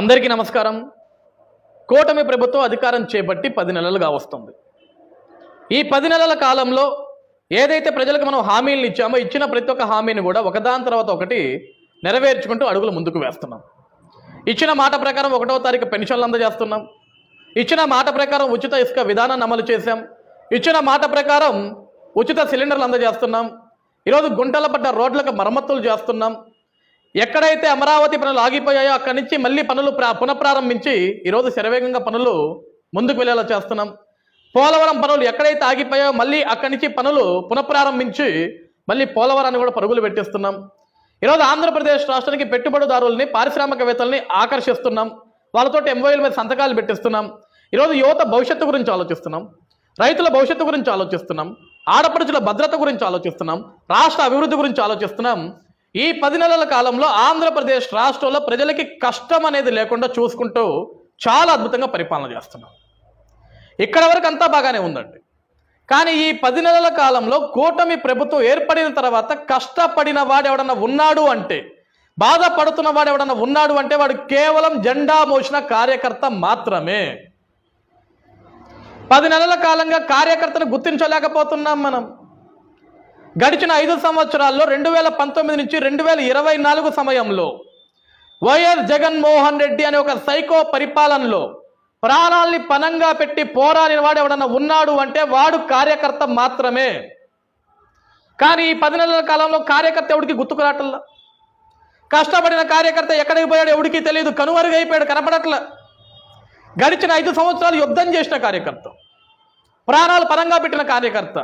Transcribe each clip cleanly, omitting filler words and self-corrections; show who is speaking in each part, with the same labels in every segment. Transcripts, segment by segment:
Speaker 1: అందరికీ నమస్కారం. కూటమి ప్రభుత్వం అధికారం చేపట్టి 10 నెలలుగా వస్తుంది. ఈ 10 నెలల కాలంలో ఏదైతే ప్రజలకు మనం హామీలను ఇచ్చామో ఇచ్చిన ప్రతి ఒక్క హామీని కూడా ఒకదాని తర్వాత ఒకటి నెరవేర్చుకుంటూ అడుగులు ముందుకు వేస్తున్నాం. ఇచ్చిన మాట ప్రకారం 1వ తారీఖు పెన్షన్లు అందజేస్తున్నాం. ఇచ్చిన మాట ప్రకారం ఉచిత ఇసుక విధానాన్ని అమలు చేశాం. ఇచ్చిన మాట ప్రకారం ఉచిత సిలిండర్లు అందజేస్తున్నాం. ఈరోజు గుంటల పడ్డ రోడ్లకు మరమ్మతులు చేస్తున్నాం. ఎక్కడైతే అమరావతి పనులు ఆగిపోయాయో అక్కడి నుంచి మళ్ళీ పనులు పునఃప్రారంభించి ఈరోజు శరవేగంగా పనులు ముందుకు వెళ్ళేలా చేస్తున్నాం. పోలవరం పనులు ఎక్కడైతే ఆగిపోయాయో మళ్ళీ అక్కడి నుంచి పనులు పునఃప్రారంభించి మళ్ళీ పోలవరాన్ని కూడా పరుగులు పెట్టిస్తున్నాం. ఈరోజు ఆంధ్రప్రదేశ్ రాష్ట్రానికి పెట్టుబడిదారుల్ని పారిశ్రామికవేత్తల్ని ఆకర్షిస్తున్నాం. వాళ్ళతో ఎంఓఏల మీద సంతకాలు పెట్టిస్తున్నాం. ఈరోజు యువత భవిష్యత్తు గురించి ఆలోచిస్తున్నాం. రైతుల భవిష్యత్తు గురించి ఆలోచిస్తున్నాం. ఆడపడుచుల భద్రత గురించి ఆలోచిస్తున్నాం. రాష్ట్ర అభివృద్ధి గురించి ఆలోచిస్తున్నాం. ఈ 10 నెలల కాలంలో ఆంధ్రప్రదేశ్ రాష్ట్రంలో ప్రజలకి కష్టం అనేది లేకుండా చూసుకుంటూ చాలా అద్భుతంగా పరిపాలన చేస్తున్నాం. ఇక్కడ వరకు అంతా బాగానే ఉందండి. కానీ ఈ 10 నెలల కాలంలో కూటమి ప్రభుత్వం ఏర్పడిన తర్వాత కష్టపడిన వాడు ఎవడన్నా ఉన్నాడు అంటే, బాధపడుతున్న వాడు ఎవడన్నా ఉన్నాడు అంటే వాడు కేవలం జెండా మోసిన కార్యకర్త మాత్రమే. 10 నెలల కాలంగా కార్యకర్తను గుర్తించలేకపోతున్నాం మనం. గడిచిన 5 సంవత్సరాల్లో 2019 నుంచి 2024 సమయంలో వైఎస్ జగన్మోహన్ రెడ్డి అనే ఒక సైకో పరిపాలనలో ప్రాణాల్ని పనంగా పెట్టి పోరాడిన వాడు ఎవడన్నా ఉన్నాడు అంటే వాడు కార్యకర్త మాత్రమే. కానీ ఈ 10 నెలల కాలంలో కార్యకర్త ఎవడికి గుర్తుకురాటల్లా. కష్టపడిన కార్యకర్త ఎక్కడికి పోయాడు ఎవడికి తెలియదు, కనుమరుగైపోయాడు, కనపడట్ల. గడిచిన 5 సంవత్సరాలు యుద్ధం చేసిన కార్యకర్త, ప్రాణాలు పనంగా పెట్టిన కార్యకర్త,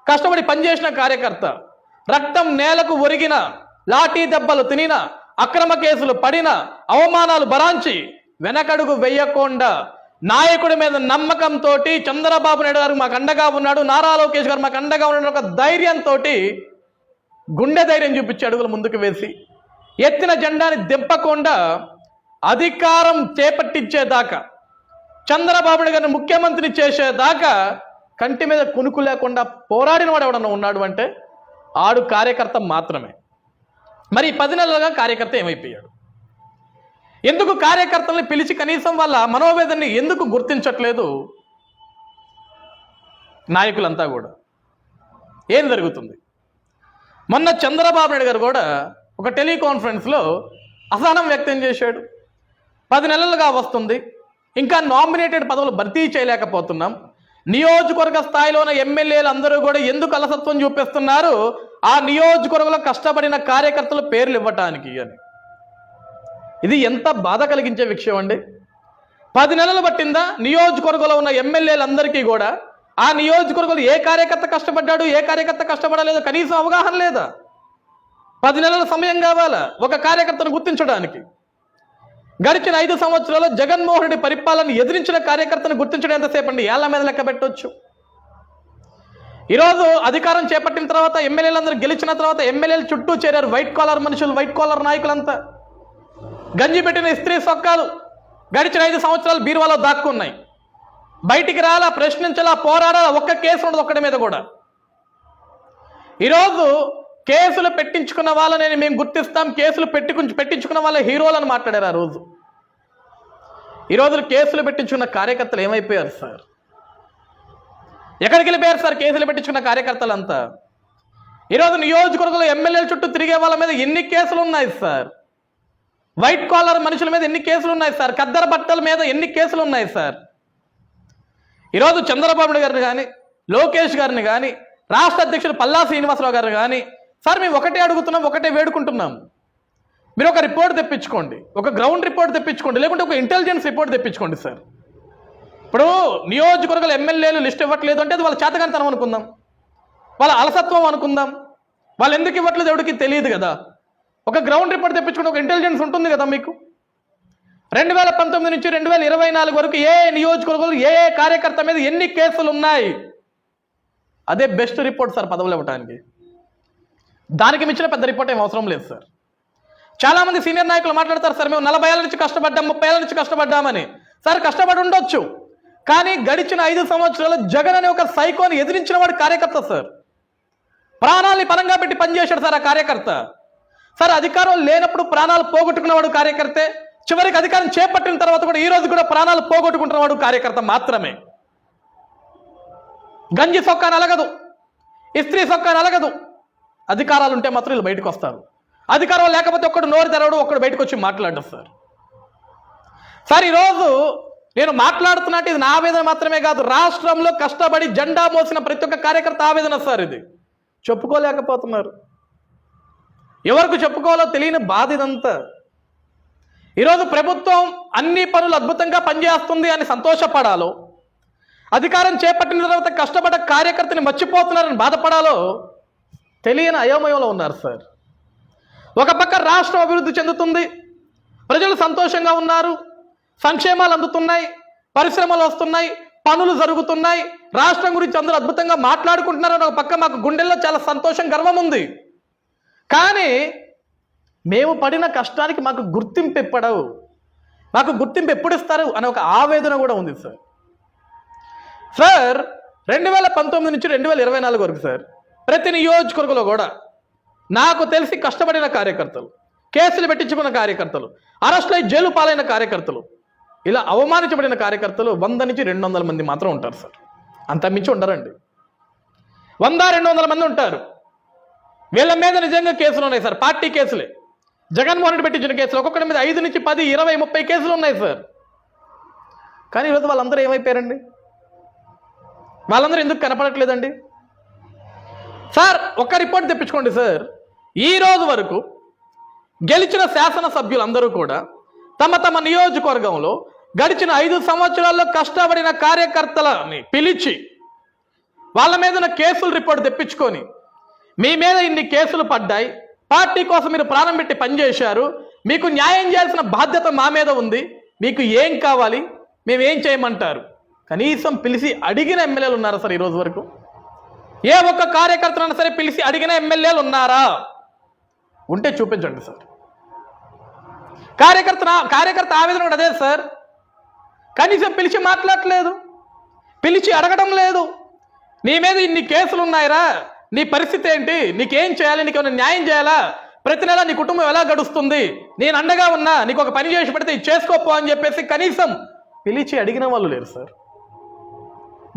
Speaker 1: కష్టపడి పనిచేసిన కార్యకర్త, రక్తం నేలకు ఒరిగిన, లాఠీ దెబ్బలు తినిన, అక్రమ కేసులు పడిన, అవమానాలు భరాంచి వెనకడుగు వెయ్యకుండా నాయకుడి మీద నమ్మకంతో చంద్రబాబు నాయుడు గారు మాకు అండగా ఉన్నాడు, నారా లోకేష్ గారు మాకు అండగా ఉన్నాడు ఒక ధైర్యంతో గుండె ధైర్యం చూపించి అడుగులు ముందుకు వేసి ఎత్తిన జెండాని దింపకుండా అధికారం చేపట్టించేదాకా, చంద్రబాబు నాయుడు గారిని ముఖ్యమంత్రి చేసేదాకా కంటి మీద కునుకు లేకుండా పోరాడిన వాడు ఎవడన్నా ఉన్నాడు అంటే ఆడు కార్యకర్త మాత్రమే. మరి 10 నెలలుగా కార్యకర్త ఏమైపోయాడు? ఎందుకు కార్యకర్తల్ని పిలిచి కనీసం వాళ్ళ మనోవేదనని ఎందుకు గుర్తించట్లేదు నాయకులంతా కూడా? ఏం జరుగుతుంది? మొన్న చంద్రబాబు నాయుడు గారు కూడా ఒక టెలికాన్ఫరెన్స్లో అసహనం వ్యక్తం చేశాడు. 10 నెలలుగా వస్తుంది, ఇంకా నామినేటెడ్ పదవులు భర్తీ చేయలేకపోతున్నాం, నియోజకవర్గ స్థాయిలోని ఎమ్మెల్యేలు అందరూ కూడా ఎందుకు అలసత్వం చూపిస్తున్నారు ఆ నియోజకవర్గంలో కష్టపడిన కార్యకర్తల పేర్లు ఇవ్వటానికి అని. ఇది ఎంత బాధ కలిగించే విషయం అండి. 10 నెలలు పట్టిందా నియోజకవర్గంలో ఉన్న ఎమ్మెల్యేలందరికీ కూడా ఆ నియోజకవర్గంలో ఏ కార్యకర్త కష్టపడ్డాడు, ఏ కార్యకర్త కష్టపడలేదు కనీసం అవగాహన లేదా? 10 నెలల సమయం కావాలా ఒక కార్యకర్తను గుర్తించడానికి? గడిచిన 5 సంవత్సరాల్లో జగన్మోహన్ రెడ్డి పరిపాలన ఎదిరించిన కార్యకర్తను గుర్తించడం ఎంతసేపు అండి? ఏళ్ల మీద లెక్క పెట్టవచ్చు. ఈరోజు అధికారం చేపట్టిన తర్వాత ఎమ్మెల్యేలందరూ గెలిచిన తర్వాత ఎమ్మెల్యేలు చుట్టూ చేరారు వైట్ కాలర్ మనుషులు, వైట్ కాలర్ నాయకులంతా. గంజి పెట్టిన ఇస్త్రీ సొక్కాలు గడిచిన 5 సంవత్సరాలు బీరువాలో దాక్కున్నాయి. బయటికి రాలా, ప్రశ్నించాలా, పోరాడాలా, ఒక్క కేసు ఉండదు ఒక్కడి మీద కూడా. ఈరోజు కేసులు పెట్టించుకున్న వాళ్ళని మేము గుర్తిస్తాం, కేసులు పెట్టించుకున్న వాళ్ళ హీరోలను మాట్లాడారు ఆ రోజు. ఈరోజు కేసులు పెట్టించుకున్న కార్యకర్తలు ఏమైపోయారు సార్? ఎక్కడికి వెళ్ళిపోయారు సార్ కేసులు పెట్టించుకున్న కార్యకర్తలంతా? ఈరోజు నియోజకవర్గంలో ఎమ్మెల్యేల చుట్టూ తిరిగే వాళ్ళ మీద ఎన్ని కేసులు ఉన్నాయి సార్? వైట్ కాలర్ మనుషుల మీద ఎన్ని కేసులు ఉన్నాయి సార్? ఖద్దర బట్టల మీద ఎన్ని కేసులు ఉన్నాయి సార్? ఈరోజు చంద్రబాబు నాయుడు గారిని కానీ, లోకేష్ గారిని కానీ, రాష్ట్ర అధ్యక్షుడు పల్లా శ్రీనివాసరావు గారిని కానీ, సార్ మేము ఒకటే అడుగుతున్నాం, ఒకటే వేడుకుంటున్నాం, మీరు ఒక రిపోర్ట్ తెప్పించుకోండి, ఒక గ్రౌండ్ రిపోర్ట్ తెప్పించుకోండి, లేకుంటే ఒక ఇంటెలిజెన్స్ రిపోర్ట్ తెప్పించుకోండి సార్. ఇప్పుడు నియోజకవర్గాల ఎమ్మెల్యేలు లిస్ట్ ఇవ్వట్లేదు అంటే అది వాళ్ళ చేతకానితనం అనుకుందాం, వాళ్ళ అలసత్వం అనుకుందాం. వాళ్ళు ఎందుకు ఇవ్వట్లేదు ఎవరికి తెలియదు కదా. ఒక గ్రౌండ్ రిపోర్ట్ తెప్పించుకుంటే ఒక ఇంటెలిజెన్స్ ఉంటుంది కదా మీకు. 2019 నుంచి 2024 వరకు ఏ నియోజకవర్గంలో ఏ కార్యకర్త మీద ఎన్ని కేసులు ఉన్నాయి, అదే బెస్ట్ రిపోర్ట్ సార్ పదవులు ఇవ్వడానికి. దానికి మించిన పెద్ద రిపోర్ట్ ఏం అవసరం లేదు సార్. చాలామంది సీనియర్ నాయకులు మాట్లాడతారు, సార్ మేము 40 ఏళ్ళ నుంచి కష్టపడ్డాం, 30 ఏళ్ళ నుంచి కష్టపడ్డామని. సార్ కష్టపడి ఉండొచ్చు, కానీ గడిచిన 5 సంవత్సరాలు జగన్ అనే ఒక సైకోని ఎదిరించిన వాడు కార్యకర్త సార్. ప్రాణాలని పరంగా పెట్టి పనిచేశాడు సార్ ఆ కార్యకర్త. సార్ అధికారం లేనప్పుడు ప్రాణాలు పోగొట్టుకున్నవాడు కార్యకర్తే, చివరికి అధికారం చేపట్టిన తర్వాత కూడా ఈ రోజు కూడా ప్రాణాలు పోగొట్టుకుంటున్నవాడు కార్యకర్త మాత్రమే. గంజి సొక్కా నలగదు, ఇస్త్రీ సొక్కా నలగదు. అధికారాలు ఉంటే మాత్రం వీళ్ళు బయటకు వస్తారు. అధికారం లేకపోతే ఒక్కడు నోరు తెరవడు, ఒక్కడు బయటకు వచ్చి మాట్లాడరు సార్. ఈరోజు నేను మాట్లాడుతున్నట్టు ఇది నా ఆవేదన మాత్రమే కాదు, రాష్ట్రంలో కష్టపడి జెండా మోసిన ప్రతి ఒక్క కార్యకర్త ఆవేదన సార్. ఇది చెప్పుకోలేకపోతున్నారు. ఎవరికి చెప్పుకోవాలో తెలియని బాధ ఇదంతా. ఈరోజు ప్రభుత్వం అన్ని పనులు అద్భుతంగా పనిచేస్తుంది అని సంతోషపడాలో, అధికారం చేపట్టిన తర్వాత కష్టపడ్డ కార్యకర్తని మర్చిపోతున్నారని బాధపడాలో తెలియని అయోమయంలో ఉన్నారు సార్. ఒక పక్క రాష్ట్రం అభివృద్ధి చెందుతుంది, ప్రజలు సంతోషంగా ఉన్నారు, సంక్షేమాలు అందుతున్నాయి, పరిశ్రమలు వస్తున్నాయి, పనులు జరుగుతున్నాయి, రాష్ట్రం గురించి అందరూ అద్భుతంగా మాట్లాడుకుంటున్నారని ఒక పక్క మాకు గుండెల్లో చాలా సంతోషం, గర్వం ఉంది. కానీ మేము పడిన కష్టానికి మాకు గుర్తింపు ఎప్పడవు, మాకు గుర్తింపు ఎప్పుడు ఇస్తారు అనే ఒక ఆవేదన కూడా ఉంది సార్. 2019 నుంచి 2024 వరకు సార్, ప్రతి నియోజకవర్గంలో కూడా నాకు తెలిసి కష్టపడిన కార్యకర్తలు, కేసులు పెట్టించుకున్న కార్యకర్తలు, అరెస్టులై జైలు పాలైన కార్యకర్తలు, ఇలా అవమానించబడిన కార్యకర్తలు 100 నుంచి 200 మంది మాత్రం ఉంటారు సార్. అంత మించి ఉండరండి. 100-200 మంది ఉంటారు. వీళ్ళ మీద నిజంగా కేసులు ఉన్నాయి సార్, పార్టీ కేసులే. జగన్మోహన్ రెడ్డి పెట్టించిన కేసులు ఒక్కొక్కటి మీద 5 నుంచి 10, 20, 30 కేసులు ఉన్నాయి సార్. కానీ ఈరోజు వాళ్ళందరూ ఏమైపోయారండి? వాళ్ళందరూ ఎందుకు కనపడట్లేదండి సార్? ఒక్క రిపోర్ట్ తెప్పించుకోండి సార్. ఈ రోజు వరకు గెలిచిన శాసనసభ్యులందరూ కూడా తమ తమ నియోజకవర్గంలో గడిచిన 5 సంవత్సరాల్లో కష్టపడిన కార్యకర్తలని పిలిచి వాళ్ళ మీద కేసులు రిపోర్ట్ తెప్పించుకొని, మీ మీద ఇన్ని కేసులు పడ్డాయి, పార్టీ కోసం మీరు ప్రాణం పెట్టి పనిచేశారు, మీకు న్యాయం చేయాల్సిన బాధ్యత మా మీద ఉంది, మీకు ఏం కావాలి, మేము ఏం చేయమంటారు, కనీసం పిలిచి అడిగిన ఎమ్మెల్యేలు ఉన్నారా సార్? ఈరోజు వరకు ఏ ఒక్క కార్యకర్తనైనా సరే పిలిచి అడిగిన ఎమ్మెల్యేలు ఉన్నారా? ఉంటే చూపించండి సార్. కార్యకర్త ఆవేదన కూడా అదే సార్. కనీసం పిలిచి మాట్లాడట్లేదు, పిలిచి అడగడం లేదు. నీ మీద ఇన్ని కేసులు ఉన్నాయిరా, నీ పరిస్థితి ఏంటి, నీకేం చేయాలి, నీకేమైనా న్యాయం చేయాలా, ప్రతి నెల నీ కుటుంబం ఎలా గడుస్తుంది, నేను అండగా ఉన్నా, నీకు ఒక పని చేసి పెడితే ఇది చేసుకోపో అని చెప్పేసి కనీసం పిలిచి అడిగిన వాళ్ళు లేరు సార్.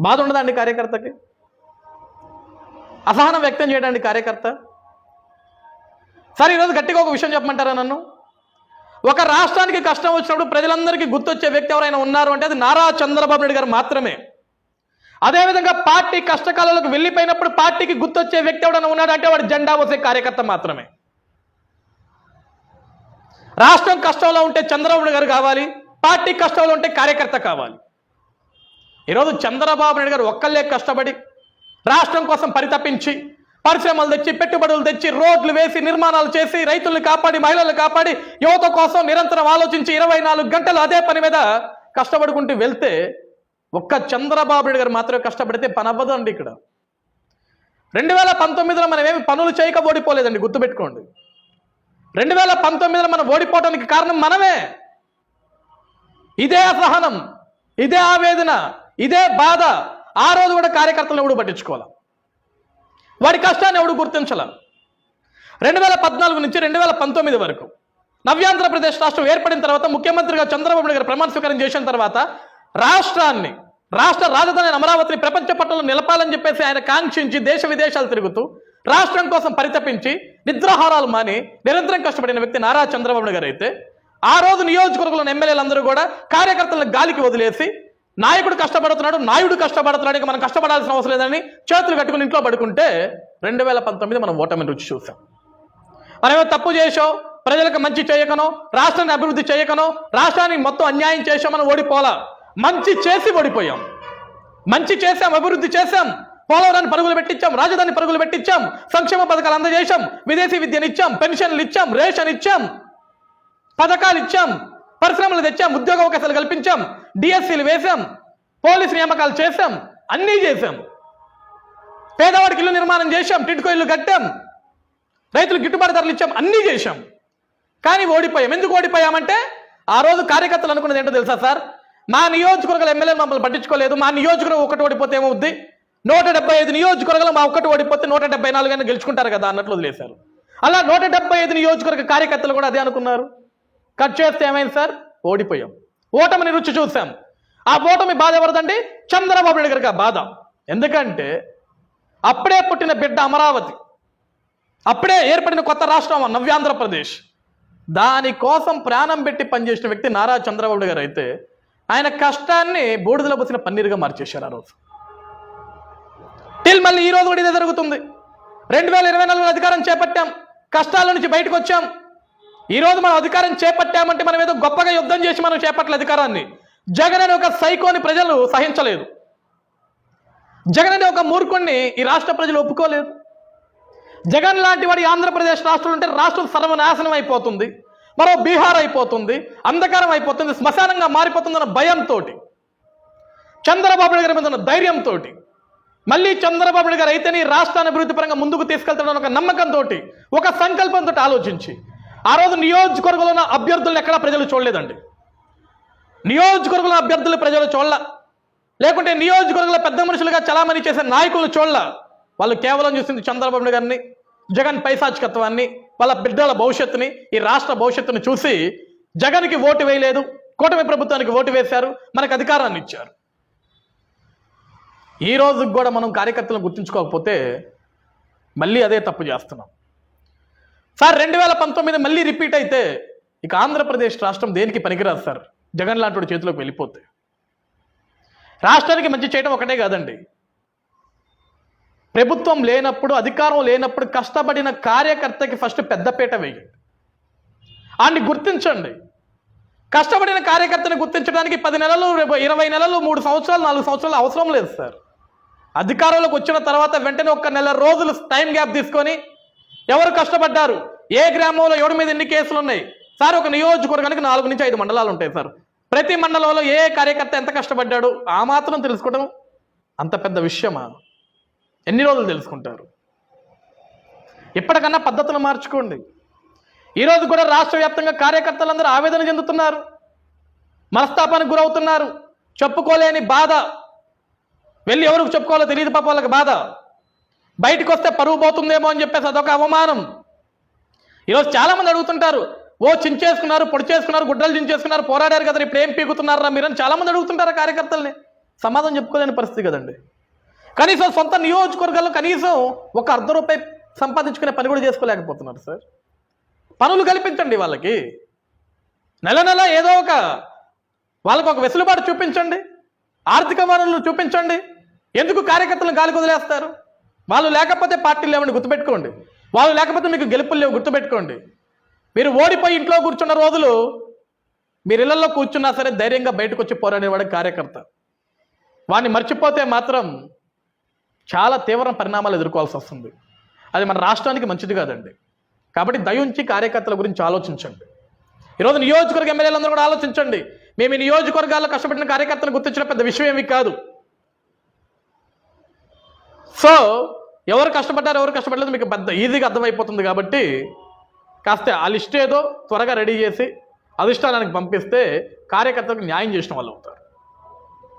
Speaker 1: బాధ ఉండదండి కార్యకర్తకి? అసహనం వ్యక్తం చేయడానికి కార్యకర్త సార్. ఈరోజు గట్టిగా ఒక విషయం చెప్పమంటారా నన్ను? ఒక రాష్ట్రానికి కష్టం వచ్చినప్పుడు ప్రజలందరికీ గుర్తొచ్చే వ్యక్తి ఎవరైనా ఉన్నారు అంటే అది నారా చంద్రబాబు నాయుడు గారు మాత్రమే. అదేవిధంగా పార్టీ కష్టకాలంలోకి వెళ్ళిపోయినప్పుడు పార్టీకి గుర్తొచ్చే వ్యక్తి ఎవరైనా ఉన్నాడు అంటే వాడు జెండా మోసే కార్యకర్త మాత్రమే. రాష్ట్రం కష్టంలో ఉంటే చంద్రబాబు గారు కావాలి, పార్టీ కష్టంలో ఉంటే కార్యకర్త కావాలి. ఈరోజు చంద్రబాబు నాయుడు గారు ఒక్కళ్ళే కష్టపడి రాష్ట్రం కోసం పరితపించి పరిశ్రమలు తెచ్చి, పెట్టుబడులు తెచ్చి, రోడ్లు వేసి, నిర్మాణాలు చేసి, రైతులను కాపాడి, మహిళలను కాపాడి, యువత కోసం నిరంతరం ఆలోచించి 24 గంటలు అదే పని మీద కష్టపడుకుంటూ వెళ్తే ఒక్క చంద్రబాబు నాయుడు గారు మాత్రమే కష్టపడితే పని అవ్వదు అండి. ఇక్కడ 2019లో మనం ఏమి పనులు చేయక ఓడిపోలేదండి, గుర్తుపెట్టుకోండి. 2019లో మనం ఓడిపోవడానికి కారణం మనమే. ఇదే అసహనం, ఇదే ఆవేదన, ఇదే బాధ ఆ రోజు కూడా కార్యకర్తలను ఎవడు పట్టించుకోవాలి, వాడి కష్టాన్ని ఎవడు గుర్తించాల. 2014 నుంచి 2019 వరకు నవ్యాంధ్రప్రదేశ్ రాష్ట్రం ఏర్పడిన తర్వాత ముఖ్యమంత్రిగా చంద్రబాబు నాయుడు గారు ప్రమాణ స్వీకారం చేసిన తర్వాత రాష్ట్ర రాజధాని అమరావతిని ప్రపంచ పట్టణంలో నిలపాలని చెప్పేసి ఆయన కాంక్షించి దేశ విదేశాలు తిరుగుతూ రాష్ట్రం కోసం పరితపించి నిద్రాహారాలు మాని నిరంతరం కష్టపడిన వ్యక్తి నారా చంద్రబాబు నాయుడు గారు అయితే, ఆ రోజు నియోజకవర్గంలోని ఎమ్మెల్యేలందరూ కూడా కార్యకర్తలను గాలికి వదిలేసి నాయకుడు కష్టపడుతున్నాడు, నాయుడు కష్టపడుతున్నాడు, ఇక మనం కష్టపడాల్సిన అవసరం లేదని చేతులు కట్టుకుని ఇంట్లో పడుకుంటే 2019 మనం ఓటమి రుచి చూసాం. మనమేమో తప్పు చేసాం, ప్రజలకు మంచి చేయకనో, రాష్ట్రాన్ని అభివృద్ధి చేయకనో, రాష్ట్రానికి మొత్తం అన్యాయం చేసామని ఓడిపోలా. మంచి చేసి ఓడిపోయాం, మంచి చేశాం, అభివృద్ధి చేశాం, పోలవరాన్ని పరుగులు పెట్టించాం, రాజధాని పరుగులు పెట్టించాం, సంక్షేమ పథకాలు అందజేశాం, విదేశీ విద్యను ఇచ్చాం, పెన్షన్లు ఇచ్చాం, రేషన్ ఇచ్చాం, పథకాలు ఇచ్చాం, పరిశ్రమలు తెచ్చాం, ఉద్యోగ అవకాశాలు కల్పించాం, డిఎస్సీలు వేశాం, పోలీసు నియామకాలు చేశాం, అన్నీ చేశాం. పేదవాడికి ఇల్లు నిర్మాణం చేశాం, టిడ్కో ఇల్లు కట్టాం, రైతులకు గిట్టుబాటు ధరలు ఇచ్చాం, అన్నీ చేశాం. కానీ ఓడిపోయాం. ఎందుకు ఓడిపోయామంటే ఆ రోజు కార్యకర్తలు అనుకున్నది ఏంటో తెలుసా సార్? మా నియోజకవర్గాల ఎమ్మెల్యేలు మమ్మల్ని పట్టించుకోలేదు, మా నియోజకవర్గం ఒకటి ఓడిపోతే ఏమవుద్ది, 175 నియోజకవర్గాలు మా ఒక్కటి ఓడిపోతే 174 అయినా గెలుచుకుంటారు కదా అన్నట్లు వదిలేశారు. అలా 175 నియోజకవర్గ కార్యకర్తలు కూడా అదే అనుకున్నారు. కట్ చేస్తే ఏమైంది సార్? ఓడిపోయాం. ఓటమిని రుచి చూసాం. ఆ ఓటమి బాధ ఎవరిదండి? చంద్రబాబు నాయుడు గారికి ఆ బాధ. ఎందుకంటే అప్పుడే పుట్టిన బిడ్డ అమరావతి, అప్పుడే ఏర్పడిన కొత్త రాష్ట్రం నవ్యాంధ్రప్రదేశ్, దానికోసం ప్రాణం పెట్టి పనిచేసిన వ్యక్తి నారా చంద్రబాబు గారు అయితే ఆయన కష్టాన్ని బూడిదలో పోసిన పన్నీరుగా మార్చేశారు ఆ రోజు. మళ్ళీ ఈ రోజు కూడా ఇదే జరుగుతుంది. 2024 అధికారం చేపట్టాం, కష్టాల నుంచి బయటకు వచ్చాం. ఈరోజు మనం అధికారం చేపట్టామంటే మనం ఏదో గొప్పగా యుద్ధం చేసి మనం చేపట్ల అధికారాన్ని. జగన్ అనే ఒక సైకోని ప్రజలు సహించలేదు. జగన్ అనే ఒక మూర్ఖుణ్ణి ఈ రాష్ట్ర ప్రజలు ఒప్పుకోలేదు. జగన్ లాంటి వాడి ఆంధ్రప్రదేశ్ రాష్ట్రంలో ఉంటే రాష్ట్రం సర్వనాశనం అయిపోతుంది, మరో బీహార్ అయిపోతుంది, అంధకారం అయిపోతుంది, శ్మశానంగా మారిపోతుందన్న భయంతో, చంద్రబాబు నాయుడు గారి మీద ఉన్న ధైర్యంతో, మళ్ళీ చంద్రబాబు నాయుడు గారు అయితేనే రాష్ట్రాన్ని అభివృద్ధి పరంగా ముందుకు తీసుకెళ్తాడని ఒక నమ్మకంతో, ఒక సంకల్పంతో ఆలోచించి ఆ రోజు నియోజకవర్గంలో ఉన్న అభ్యర్థులను ఎక్కడా ప్రజలు చూడలేదండి. నియోజకవర్గంలో అభ్యర్థులు ప్రజలు చూడల, లేకుంటే నియోజకవర్గంలో పెద్ద మనుషులుగా చలామణి చేసే నాయకులు చూడల. వాళ్ళు కేవలం చూసింది చంద్రబాబు నాయుడు గారిని, జగన్ పైశాచికత్వాన్ని, వాళ్ళ బిడ్డల భవిష్యత్తుని, ఈ రాష్ట్ర భవిష్యత్తుని చూసి జగన్కి ఓటు వేయలేదు, కూటమి ప్రభుత్వానికి ఓటు వేశారు, మనకు అధికారాన్ని ఇచ్చారు. ఈ రోజుకి కూడా మనం కార్యకర్తలను గుర్తించుకోకపోతే మళ్ళీ అదే తప్పు చేస్తున్నాం సార్. 2019 మళ్ళీ రిపీట్ అయితే ఇక ఆంధ్రప్రదేశ్ రాష్ట్రం దేనికి పనికిరాదు సార్. జగన్ లాంటి చేతిలోకి వెళ్ళిపోతే రాష్ట్రానికి మంచి చేయడం ఒకటే కాదండి, ప్రభుత్వం లేనప్పుడు, అధికారం లేనప్పుడు కష్టపడిన కార్యకర్తకి ఫస్ట్ పెద్దపీట వేయండి, ఆయన్ని గుర్తించండి. కష్టపడిన కార్యకర్తని గుర్తించడానికి 10 నెలలు, 20 నెలలు, 3 సంవత్సరాలు, 4 సంవత్సరాలు అవసరం లేదు సార్. అధికారంలోకి వచ్చిన తర్వాత వెంటనే 1 నెల రోజులు టైం గ్యాప్ తీసుకొని ఎవరు కష్టపడ్డారు, ఏ గ్రామంలో ఎవరి మీద ఎన్ని కేసులు ఉన్నాయి సార్. ఒక నియోజకవర్గానికి 4 నుంచి 5 మండలాలు ఉంటాయి సార్. ప్రతి మండలంలో ఏ కార్యకర్త ఎంత కష్టపడ్డాడు ఆ మాత్రం తెలుసుకోవడం అంత పెద్ద విషయమా? ఎన్ని రోజులు తెలుసుకుంటారు? ఇప్పటికన్నా పద్ధతులు మార్చుకోండి. ఈరోజు కూడా రాష్ట్ర వ్యాప్తంగా కార్యకర్తలందరూ ఆవేదన చెందుతున్నారు, మనస్తాపానికి గురవుతున్నారు. చెప్పుకోలేని బాధ, వెళ్ళి ఎవరికి చెప్పుకోవాలో తెలియదు పాప వాళ్ళకి బాధ. బయటకు వస్తే పరువు పోతుందేమో అని చెప్పేసి అదొక అవమానం. ఈరోజు చాలామంది అడుగుతుంటారు, ఓ చించేసుకున్నారు, పొడి చేసుకున్నారు, గుడ్డలు చించేసుకున్నారు, పోరాడారు కదా, ఇప్పుడు ఏం పీకుతున్నారా మీరని చాలామంది అడుగుతుంటారు కార్యకర్తల్ని. సమాధానం చెప్పుకోలేని పరిస్థితి కదండి. కనీసం సొంత నియోజకవర్గాల్లో కనీసం ఒక ₹1 సంపాదించుకునే పని కూడా చేసుకోలేకపోతున్నారు సార్. పనులు కల్పించండి వాళ్ళకి, నెల నెల ఏదో ఒక వాళ్ళకు ఒక వెసులుబాటు చూపించండి, ఆర్థిక వనరులు చూపించండి. ఎందుకు కార్యకర్తలను గాలికి వదిలేస్తారు? వాళ్ళు లేకపోతే పార్టీలు లేవండి, గుర్తుపెట్టుకోండి. వాళ్ళు లేకపోతే మీకు గెలుపులు లేవు, గుర్తుపెట్టుకోండి. మీరు ఓడిపోయి ఇంట్లో కూర్చున్న రోజులు మీరు ఇళ్లలో కూర్చున్నా సరే ధైర్యంగా బయటకు వచ్చి పోరాడేవాడు కార్యకర్త. వాడిని మర్చిపోతే మాత్రం చాలా తీవ్ర పరిణామాలు ఎదుర్కోవాల్సి వస్తుంది. అది మన రాష్ట్రానికి మంచిది కాదండి. కాబట్టి దయించి కార్యకర్తల గురించి ఆలోచించండి. ఈరోజు నియోజకవర్గ ఎమ్మెల్యేలందరూ కూడా ఆలోచించండి. మేము ఈ నియోజకవర్గాల్లో కష్టపడిన కార్యకర్తలు గుర్తించిన పెద్ద విషయం ఏమీ కాదు. సో ఎవరు కష్టపడ్డారు, ఎవరు కష్టపడలేదు మీకు పెద్ద ఈజీగా అర్థమైపోతుంది. కాబట్టి కాస్త ఆ లిస్ట్ ఏదో త్వరగా రెడీ చేసి అధిష్టానానికి పంపిస్తే కార్యకర్తలకు న్యాయం చేసిన వాళ్ళు అవుతారు.